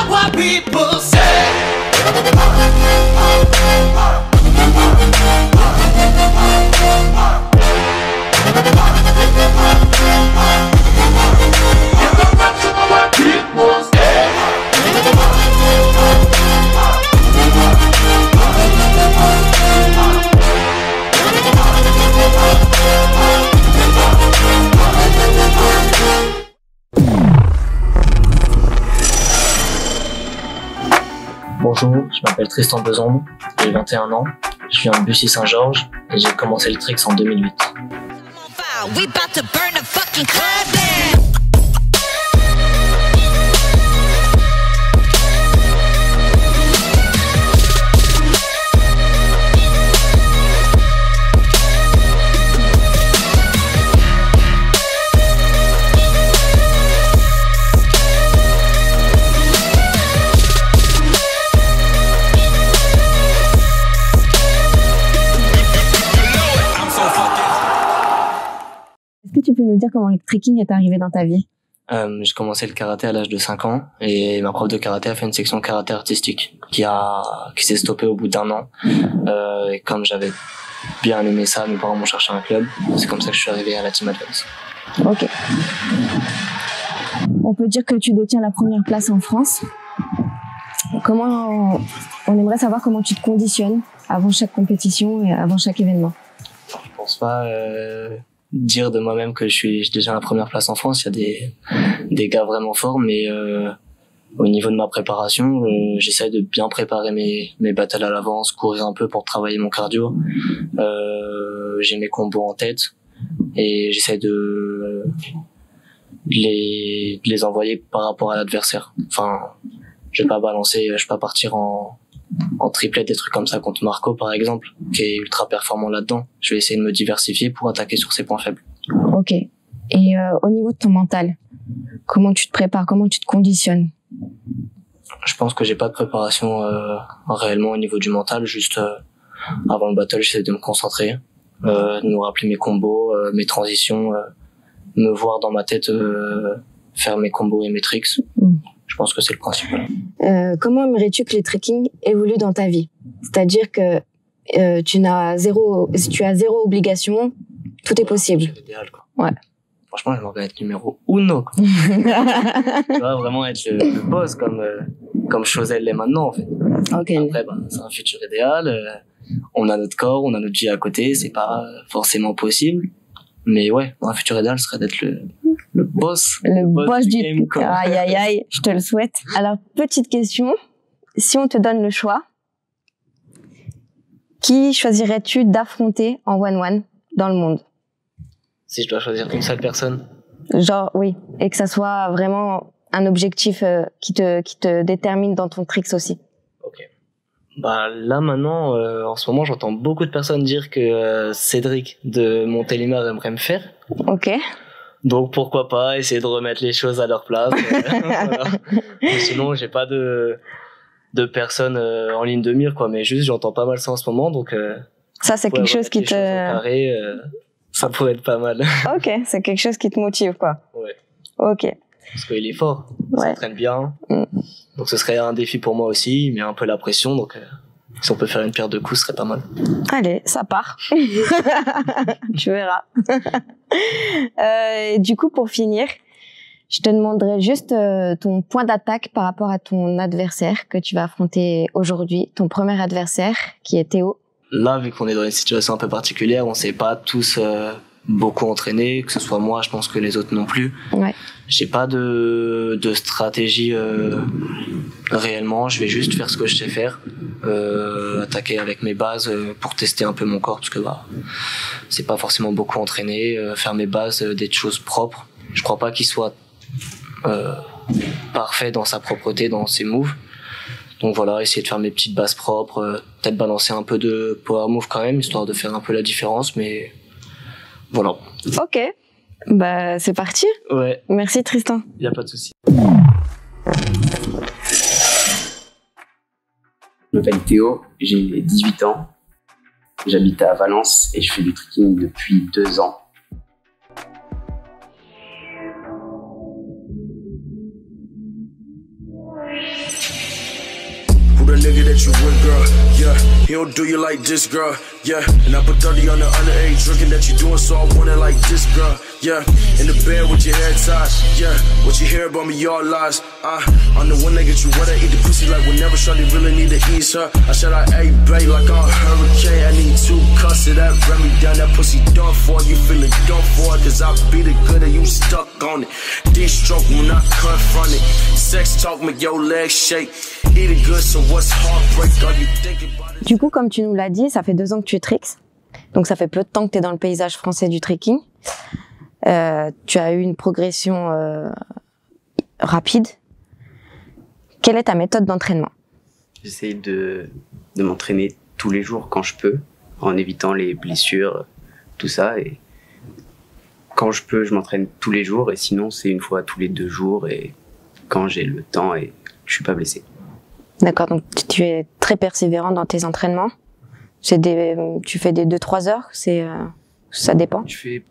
about what people say. Bonjour, je m'appelle Tristan Besombre, j'ai 21 ans, je suis en Bussy-Saint-Georges et j'ai commencé le tricks en 2008. Est-ce que tu peux nous dire comment le trekking est arrivé dans ta vie? J'ai commencé le karaté à l'âge de 5 ans et ma prof de karaté a fait une section karaté artistique qui s'est stoppée au bout d'1 an. Et comme j'avais bien aimé ça, mes parents m'ont cherché un club. C'est comme ça que je suis arrivé à la Team Advance. Ok. On peut dire que tu détiens la première place en France. On aimerait savoir comment tu te conditionnes avant chaque compétition et avant chaque événement. Je pense pas dire de moi-même que je suis déjà la première place en France. Il y a des gars vraiment forts, mais au niveau de ma préparation, j'essaie de bien préparer mes battles à l'avance, courir un peu pour travailler mon cardio. J'ai mes combos en tête et j'essaie de les envoyer par rapport à l'adversaire. Enfin, je vais pas partir en triplette, des trucs comme ça contre Marco par exemple, qui est ultra performant là-dedans. Je vais essayer de me diversifier pour attaquer sur ses points faibles. Ok. Et au niveau de ton mental, comment tu te prépares, comment tu te conditionnes? Je pense que j'ai pas de préparation réellement au niveau du mental. Juste avant le battle, j'essaie de me concentrer, de me rappeler mes combos, mes transitions, me voir dans ma tête faire mes combos et mes tricks. Je pense que c'est le principal. Comment aimerais-tu que les trekking évoluent dans ta vie? C'est-à-dire que tu as zéro obligation, tout est possible. C'est l'idéal, quoi. Ouais. Franchement, j'aimerais bien être numéro uno, quoi. Tu vois, vraiment être le boss comme Chosel l'est maintenant, en fait. Okay. Après, c'est un futur idéal. On a notre corps, on a notre vie à côté, c'est pas forcément possible. Mais ouais, un futur idéal serait d'être le boss. Le boss du game, quoi. Aïe, aïe, aïe, je te le souhaite. Alors, petite question. Si on te donne le choix, qui choisirais-tu d'affronter en one-one dans le monde? Si je dois choisir une seule personne? Genre, oui. Et que ça soit vraiment un objectif qui te détermine dans ton tricks aussi. Ok. Là, maintenant, en ce moment, j'entends beaucoup de personnes dire que Cédric de Montélimar aimerait me faire. Ok. Donc, pourquoi pas essayer de remettre les choses à leur place. Voilà. Mais sinon, j'ai pas de personnes en ligne de mire, quoi. Mais juste, j'entends pas mal ça en ce moment, donc... ça, c'est quelque chose qui te... Carré, ça pourrait être pas mal. Ok, c'est quelque chose qui te motive, quoi. Ouais. Ok. Parce qu'il est fort, il s'entraîne bien. Donc ce serait un défi pour moi aussi, il met un peu la pression, donc si on peut faire une paire de coups, ce serait pas mal. Allez, ça part. Tu verras. Du coup, pour finir, je te demanderai juste ton point d'attaque par rapport à ton adversaire que tu vas affronter aujourd'hui, ton premier adversaire qui est Théo. Là, vu qu'on est dans une situation un peu particulière, on s'est pas tous beaucoup entraînés, que ce soit moi, je pense que les autres non plus. Ouais. J'ai pas de stratégie réellement, je vais juste faire ce que je sais faire, attaquer avec mes bases pour tester un peu mon corps, parce que c'est pas forcément beaucoup entraîné, faire mes bases, des choses propres. Je crois pas qu'il soit parfait dans sa propreté, dans ses moves. Donc voilà, essayer de faire mes petites bases propres, peut-être balancer un peu de power move quand même, histoire de faire un peu la différence, mais voilà. Ok, c'est parti. Ouais. Merci Tristan. Y a pas de souci. Je m'appelle Théo, j'ai 18 ans, j'habite à Valence et je fais du trekking depuis 2 ans. the nigga that you with, girl. Yeah, he don't do you like this, girl. Yeah, and I put 30 on the underage drinking that you doing, so I want it like this, girl. Yeah, in the bed with your head tied. Yeah, what you hear about me, all lies. I'm the one that get you wet, I eat the pussy like whenever shawty really need to ease her. I shout out, hey, babe, like I'm a hurricane. I need 2 cups of that, run me down, that pussy done for. You feeling done for, cause I beat it good and you stuck on it. D-stroke when I confront it. Sex talk, make your legs shake. Eat it good, so what's heartbreak? Are you thinking about it? Du coup, comme tu nous l'as dit, ça fait 2 ans que tu tricks. Donc ça fait peu de temps que tu es dans le paysage français du tricking. Tu as eu une progression rapide. Quelle est ta méthode d'entraînement? J'essaye de m'entraîner tous les jours quand je peux, en évitant les blessures, tout ça. Et quand je peux, je m'entraîne tous les jours. Et sinon, c'est une fois tous les 2 jours. Et quand j'ai le temps et je suis pas blessé. D'accord, donc tu es très persévérant dans tes entraînements. Tu fais des 2-3 heures, ça dépend. Je fais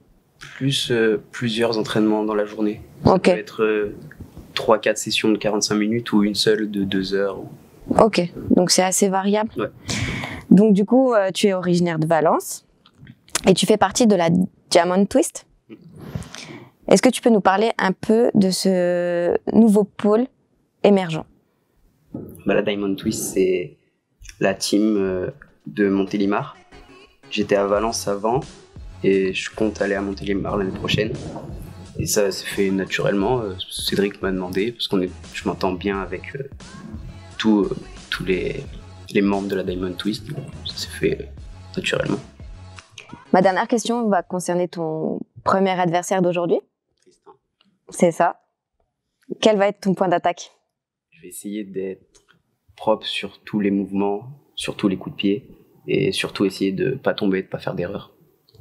plusieurs entraînements dans la journée. Ok. Ça peut être 3-4 sessions de 45 minutes ou une seule de 2 heures. Ok, donc c'est assez variable. Ouais. Donc du coup, tu es originaire de Valence et tu fais partie de la Diamond Twist. Est-ce que tu peux nous parler un peu de ce nouveau pôle émergent? La Diamond Twist, c'est la team de Montélimar. J'étais à Valence avant et je compte aller à Montélimar l'année prochaine. Et ça s'est fait naturellement. Cédric m'a demandé, parce que je m'entends bien avec tous les membres de la Diamond Twist. Ça s'est fait naturellement. Ma dernière question va concerner ton premier adversaire d'aujourd'hui. Tristan. C'est ça. Quel va être ton point d'attaque? Je vais essayer d'être propre sur tous les mouvements, sur tous les coups de pied, et surtout essayer de pas tomber, de pas faire d'erreur.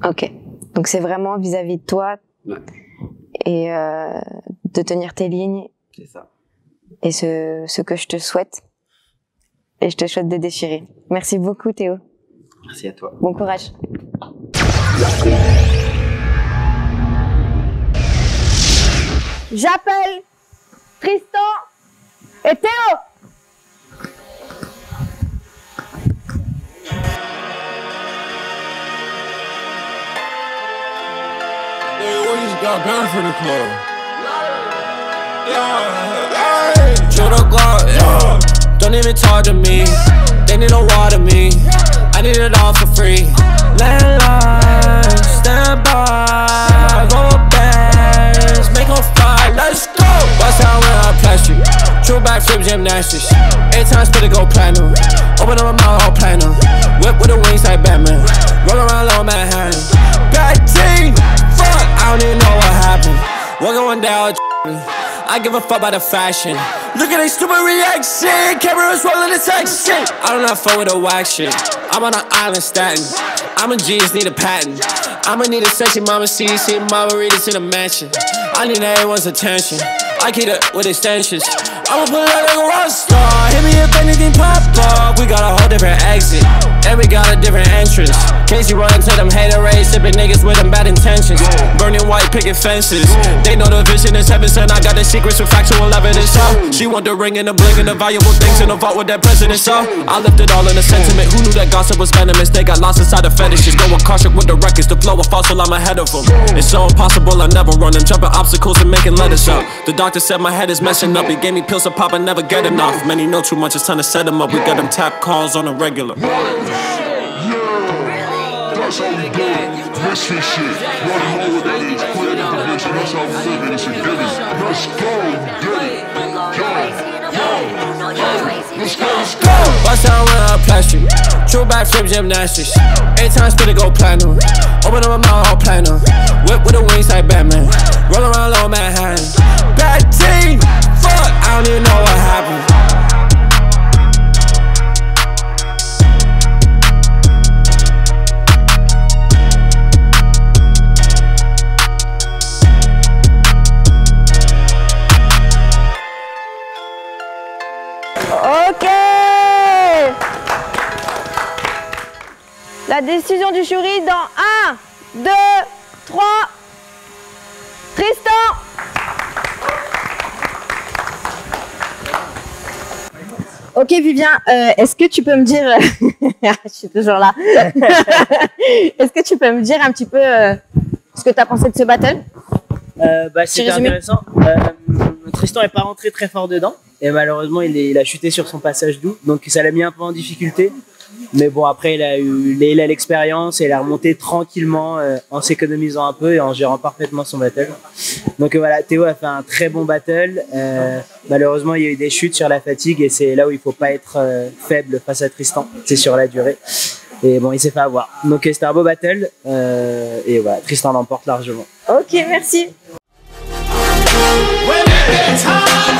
Ok. Donc c'est vraiment vis-à-vis de toi. Ouais. Et de tenir tes lignes. C'est ça. Et ce que je te souhaite. Et je te souhaite de déchirer. Merci beaucoup Théo. Merci à toi. Bon courage. J'appelle Tristan et Théo. Got banned from the club. Shoot the guard, yeah. Don't even talk to me. They need to water me. I need it all for free. Landline, stand by. Roll bands, make them fly. Let's go. Bust down when I plastic. True backflip gymnastics. 8 times spit it go platinum. Open up my mouth all platinum. Whip with the wings like Batman. Roll around low Manhattan. Bad team. I don't even know what happened. We're going down. I give a fuck about the fashion. Look at they stupid reaction. Cameras rolling the text shit. I don't have fun with the whack shit. I'm on an island statin. I'm a genius, need a patent. I'ma need a sexy mama see mama read it to the mansion. I need everyone's attention. I keep it with extensions. I'ma pull out like a rock star. Hit me if anything pop up. We got a whole different exit. And we got a different entrance. Casey run to them hater rays, sipping niggas with them bad intentions. Burning white picket fences. They know the vision is heaven sent. I got the secrets with factual evidence. She want the ring and the bling and the valuable things in the vault with that president. I left it all in a sentiment. Who knew that gossip was venomous? They got lost inside the fetishes. Go Akashic with the records. The flow of fossil, I'm ahead of them. It's so impossible, I never run. I'm jumping obstacles and making letters up. The doctor said my head is messing up. He gave me pills to pop, I never get enough. Many know too much, it's time to set them up. We got them tap calls on a regular. That's how we do it. Misfit shit. Running low with that is clear the division. That's how we live it. It's a given. Let's go. Get it. Let's go. Let's go. Bust down when I plastic. True backflip gymnastics. 8 times spit it go platinum. Open up my mouth all platinum. Whip with the wings like Batman. Roll around low Manhattan. Bad team. Fuck. I don't even know what happened. Ok. La décision du jury dans 1, 2, 3. Tristan. Ok Vivien, est-ce que tu peux me dire, je suis toujours là, est-ce que tu peux me dire un petit peu ce que tu as pensé de ce battle? C'était intéressant. Tristan n'est pas rentré très fort dedans et malheureusement il a chuté sur son passage doux, donc ça l'a mis un peu en difficulté. Mais bon, après il a l'expérience et il a remonté tranquillement en s'économisant un peu et en gérant parfaitement son battle. Donc voilà, Théo a fait un très bon battle. Malheureusement il y a eu des chutes sur la fatigue et c'est là où il faut pas être faible face à Tristan, c'est sur la durée. Et bon, il s'est fait avoir. Donc c'était un beau battle et voilà, Tristan l'emporte largement. Ok, merci. When it's time.